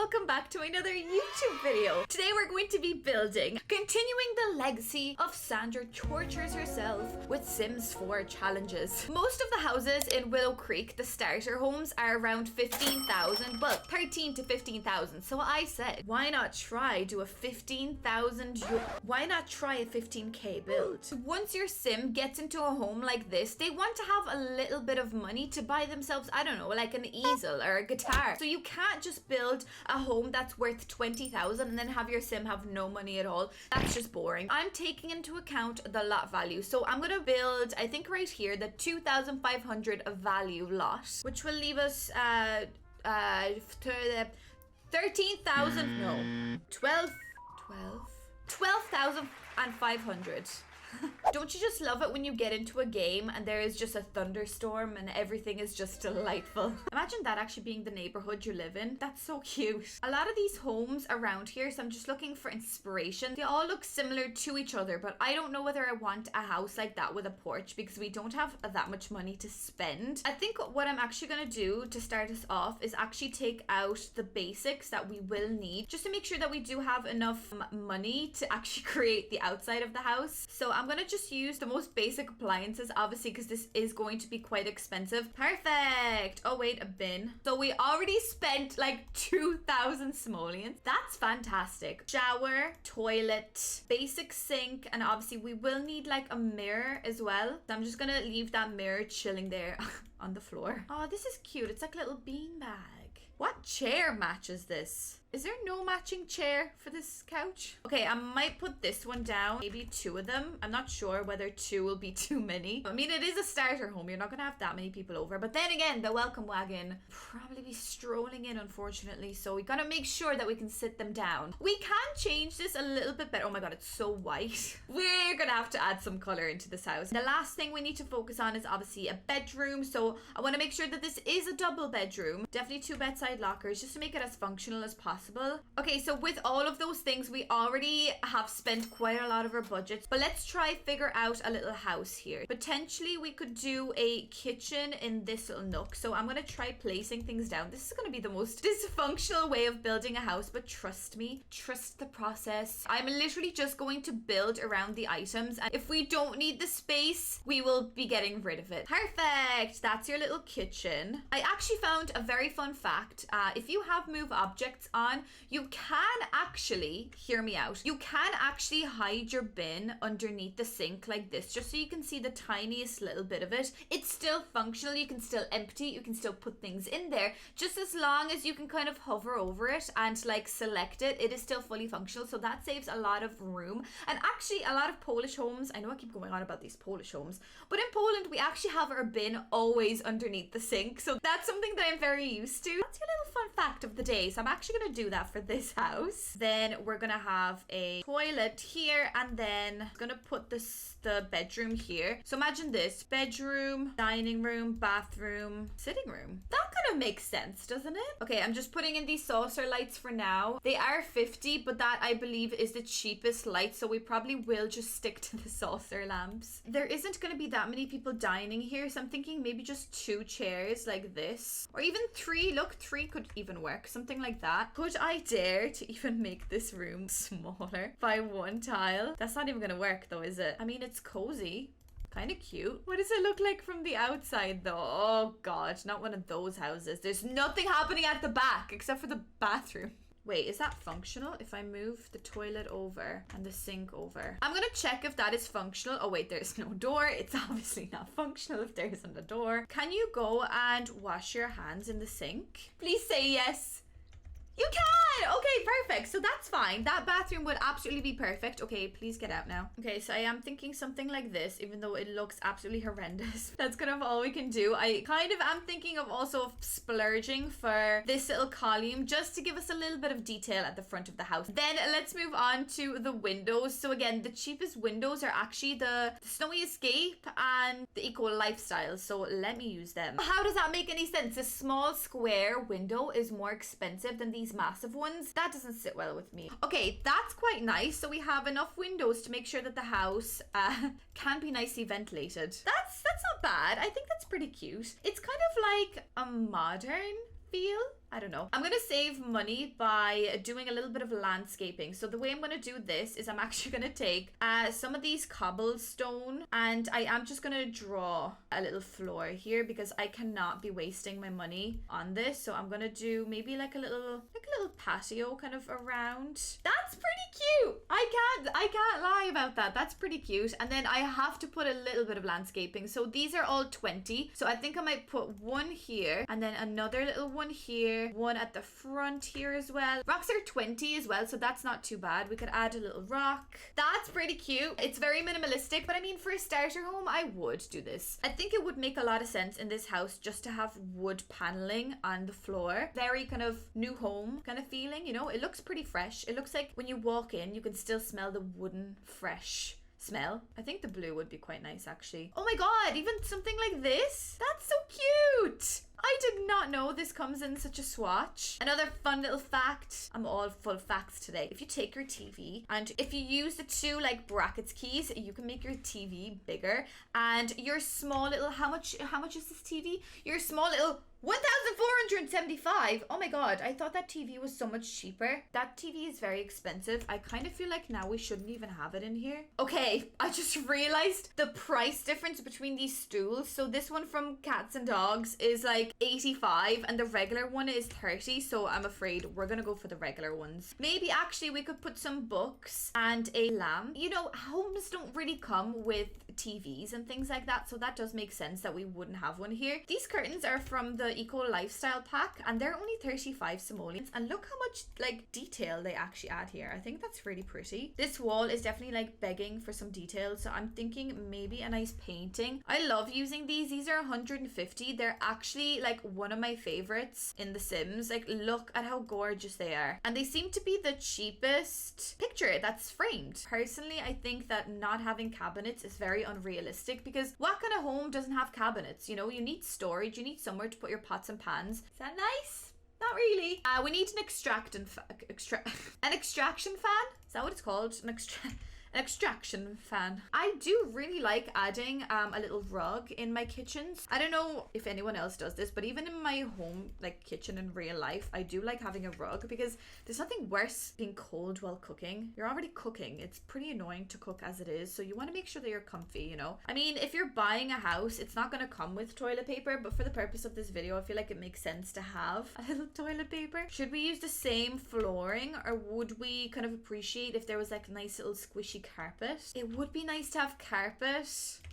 welcome back to another YouTube video. Today we're going to be building, continuing the legacy of Sandra tortures herself with Sims 4 challenges. Most of the houses in Willow Creek, the starter homes, are around 15,000, well, 13 to 15,000. So I said, why not try do a 15,000, why not try a 15k build? Once your Sim gets into a home like this, they want to have a little bit of money to buy themselves, I don't know, like an easel or a guitar. So you can't just build a home that's worth 20,000 and then have your Sim have no money at all. That's just boring. I'm taking into account the lot value. So I'm gonna build, I think right here, the 2,500 value lot, which will leave us 13,000, no, 12,500. Don't you just love it when you get into a game and there is just a thunderstorm and everything is just delightful? Imagine that actually being the neighborhood you live in. That's so cute. A lot of these homes around here, so I'm just looking for inspiration. They all look similar to each other, but I don't know whether I want a house like that with a porch because we don't have that much money to spend. I think what I'm actually gonna do to start us off is actually take out the basics that we will need just to make sure that we do have enough money to actually create the outside of the house. So I'm gonna just use the most basic appliances, obviously, because this is going to be quite expensive. Perfect. Oh wait, a bin. So we already spent like 2,000 simoleons. That's fantastic. Shower, toilet, basic sink, and obviously we will need like a mirror as well. So I'm just gonna leave that mirror chilling there on the floor. Oh, this is cute. It's like a little bean bag. What chair matches this? Is there no matching chair for this couch? Okay, I might put this one down. Maybe two of them. I'm not sure whether two will be too many. I mean, it is a starter home. You're not gonna have that many people over. But then again, the welcome wagon probably be strolling in, unfortunately. So we gotta make sure that we can sit them down. We can change this a little bit better. Oh my god, it's so white. We're gonna have to add some color into this house. The last thing we need to focus on is obviously a bedroom. So I want to make sure that this is a double bedroom. Definitely 2 bedside lockers just to make it as functional as possible. Okay, so with all of those things, we already have spent quite a lot of our budget, but let's try figure out a little house here. Potentially we could do a kitchen in this little nook. So I'm going to try placing things down. This is going to be the most dysfunctional way of building a house, but trust me, trust the process. I'm literally just going to build around the items, and if we don't need the space, we will be getting rid of it. Perfect. That's your little kitchen. I actually found a very fun fact. If you have move objects on, you can actually, hear me out, you can actually hide your bin underneath the sink like this, just so you can see the tiniest little bit of it. It's still functional, you can still empty, you can still put things in there, just as long as you can kind of hover over it and like select it, it is still fully functional. So that saves a lot of room. And actually a lot of Polish homes, I know I keep going on about these Polish homes, but in Poland we actually have our bin always underneath the sink. So that's something that I'm very used to. That's your little fun fact of the day. So I'm actually going to do that for this house. Then we're gonna have a toilet here, and then I'm gonna put the bedroom here. So imagine this: bedroom, dining room, bathroom, sitting room. That kind of makes sense, doesn't it? Okay, I'm just putting in these saucer lights for now. They are 50, but that I believe is the cheapest light, so we probably will just stick to the saucer lamps. There isn't gonna be that many people dining here, so I'm thinking maybe just 2 chairs like this, or even 3. Look, 3 could even work, something like that. Could I dare to even make this room smaller by 1 tile? That's not even gonna work though, is it? I mean, it's cozy, kind of cute. What does it look like from the outside though? Oh god, not one of those houses. There's nothing happening at the back except for the bathroom. Wait, is that functional? If I move the toilet over and the sink over, I'm gonna check if that is functional. Oh wait, there's no door. It's obviously not functional if there isn't a door. Can you go and wash your hands in the sink? Please say yes. You can! Okay, perfect. So that's fine. That bathroom would absolutely be perfect. Okay, please get out now. Okay, so I am thinking something like this, even though it looks absolutely horrendous. That's kind of all we can do. I kind of am thinking of also splurging for this little column just to give us a little bit of detail at the front of the house. Then let's move on to the windows. So again, the cheapest windows are actually the Snowy Escape and the Eco Lifestyle. So let me use them. How does that make any sense? A small square window is more expensive than these massive ones. That doesn't sit well with me. Okay, that's quite nice. So we have enough windows to make sure that the house can be nicely ventilated. That's not bad. I think that's pretty cute. It's kind of like a modern feel. I don't know. I'm gonna save money by doing a little bit of landscaping. So the way I'm gonna do this is I'm actually gonna take some of these cobblestone, and I am just gonna draw a little floor here because I cannot be wasting my money on this. So I'm gonna do maybe like a little patio kind of around. That's pretty cute. I can't lie about that. That's pretty cute. And then I have to put a little bit of landscaping. So these are all 20. So I think I might put one here and then another little one here, one at the front here as well. Rocks are 20 as well, so that's not too bad. We could add a little rock. That's pretty cute. It's very minimalistic, but I mean, for a starter home, I would do this. I think it would make a lot of sense in this house just to have wood paneling on the floor. Very kind of new home kind of feeling, you know? It looks pretty fresh. It looks like when you walk in, you can still smell the wooden fresh smell. I think the blue would be quite nice actually. Oh my god, even something like this? That's so cute. I did not know this comes in such a swatch. Another fun little fact. I'm all full facts today. If you take your TV and if you use the two like brackets keys, you can make your TV bigger, and your small little, how much is this TV? Your small little 1,475. Oh my god, I thought that TV was so much cheaper. That TV is very expensive. I kind of feel like now we shouldn't even have it in here. Okay, I just realized the price difference between these stools. So this one from Cats and Dogs is like 85 and the regular one is 30. So I'm afraid we're gonna go for the regular ones. Maybe actually we could put some books and a lamp. You know, homes don't really come with TVs and things like that, so that does make sense that we wouldn't have one here. These curtains are from the Eco Lifestyle pack and they're only 35 simoleons, and look how much like detail they actually add here. I think that's really pretty. This wall is definitely like begging for some detail, so I'm thinking maybe a nice painting. I love using these are 150. They're actually like one of my favorites in The Sims. Like, look at how gorgeous they are, and they seem to be the cheapest picture that's framed. Personally, I think that not having cabinets is very unrealistic, because what kind of home doesn't have cabinets? You know, you need storage, you need somewhere to put your pots and pans. Is that nice? Not really. We need an extraction fan. Is that what it's called? An extraction fan. I do really like adding a little rug in my kitchens. I don't know if anyone else does this, but even in my home, like kitchen in real life, I do like having a rug, because there's nothing worse being cold while cooking. You're already cooking. It's pretty annoying to cook as it is, so you want to make sure that you're comfy, you know? I mean, if you're buying a house, it's not going to come with toilet paper, but for the purpose of this video, I feel like it makes sense to have a little toilet paper. Should we use the same flooring, or would we kind of appreciate if there was like a nice little squishy carpet? It would be nice to have carpet.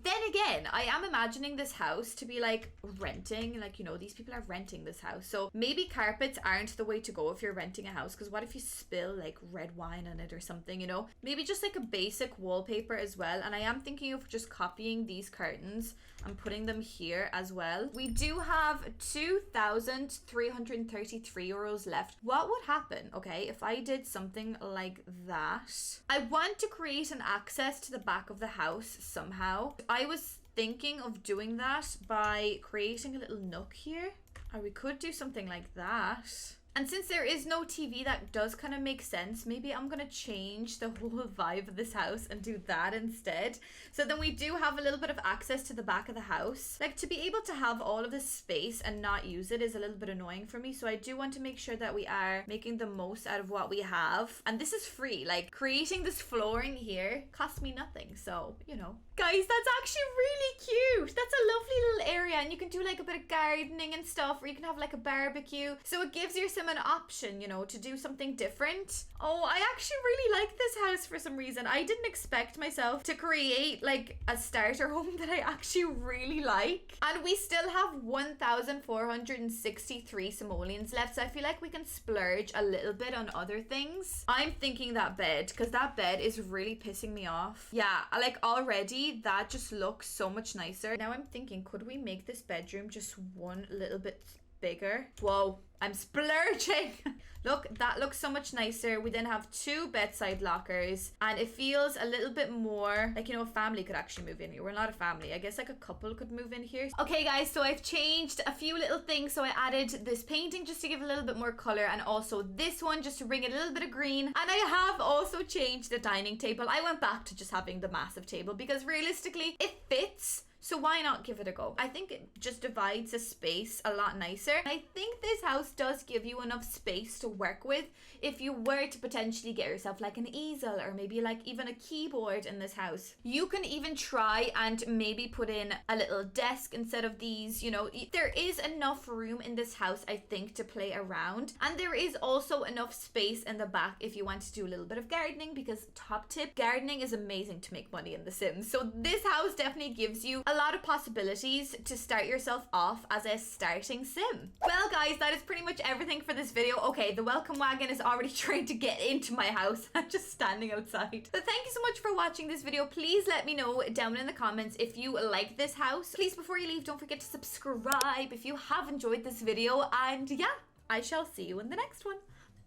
Then again, I am imagining this house to be like renting, like, you know, these people are renting this house, so maybe carpets aren't the way to go if you're renting a house, because what if you spill like red wine on it or something, you know? Maybe just like a basic wallpaper as well. And I am thinking of just copying these curtains and putting them here as well. We do have 2,333 euros left. What would happen, okay, if I did something like that? I want to create an access to the back of the house somehow. I was thinking of doing that by creating a little nook here, or we could do something like that. And since there is no TV, that does kind of make sense. Maybe I'm going to change the whole vibe of this house and do that instead. So then we do have a little bit of access to the back of the house. Like, to be able to have all of this space and not use it is a little bit annoying for me. So I do want to make sure that we are making the most out of what we have. And this is free. Like, creating this flooring here cost me nothing. So, you know. Guys, that's actually really cute. That's a lovely little area. And you can do like a bit of gardening and stuff, or you can have like a barbecue. So it gives you some an option, you know, to do something different. Oh, I actually really like this house for some reason. I didn't expect myself to create like a starter home that I actually really like. And we still have 1,463 simoleons left, so I feel like we can splurge a little bit on other things. I'm thinking that bed, because that bed is really pissing me off. Yeah, like already that just looks so much nicer. Now I'm thinking, could we make this bedroom just one little bit bigger? Whoa, I'm splurging. Look, that looks so much nicer. We then have 2 bedside lockers, and it feels a little bit more like, you know, a family could actually move in here. We're not a family. I guess like a couple could move in here. Okay guys, so I've changed a few little things. So I added this painting just to give a little bit more color, and also this one just to bring a little bit of green. And I have also changed the dining table. I went back to just having the massive table because realistically it fits So why not give it a go? I think it just divides the space a lot nicer. I think this house does give you enough space to work with if you were to potentially get yourself like an easel or maybe like even a keyboard in this house. You can even try and maybe put in a little desk instead of these, you know. There is enough room in this house, I think, to play around. And there is also enough space in the back if you want to do a little bit of gardening, because top tip, gardening is amazing to make money in The Sims. So this house definitely gives you a lot of possibilities to start yourself off as a starting sim. Well guys, that is pretty much everything for this video. Okay, the welcome wagon is already trying to get into my house. I'm just standing outside. So thank you so much for watching this video. Please let me know down in the comments if you like this house. Please, before you leave, don't forget to subscribe if you have enjoyed this video. And yeah, I shall see you in the next one.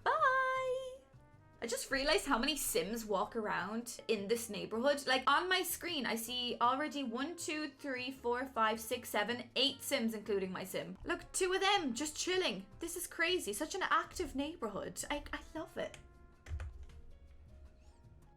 Bye! I just realized how many Sims walk around in this neighborhood. Like on my screen, I see already 1, 2, 3, 4, 5, 6, 7, 8 Sims, including my Sim. Look, 2 of them just chilling. This is crazy. Such an active neighborhood. I love it.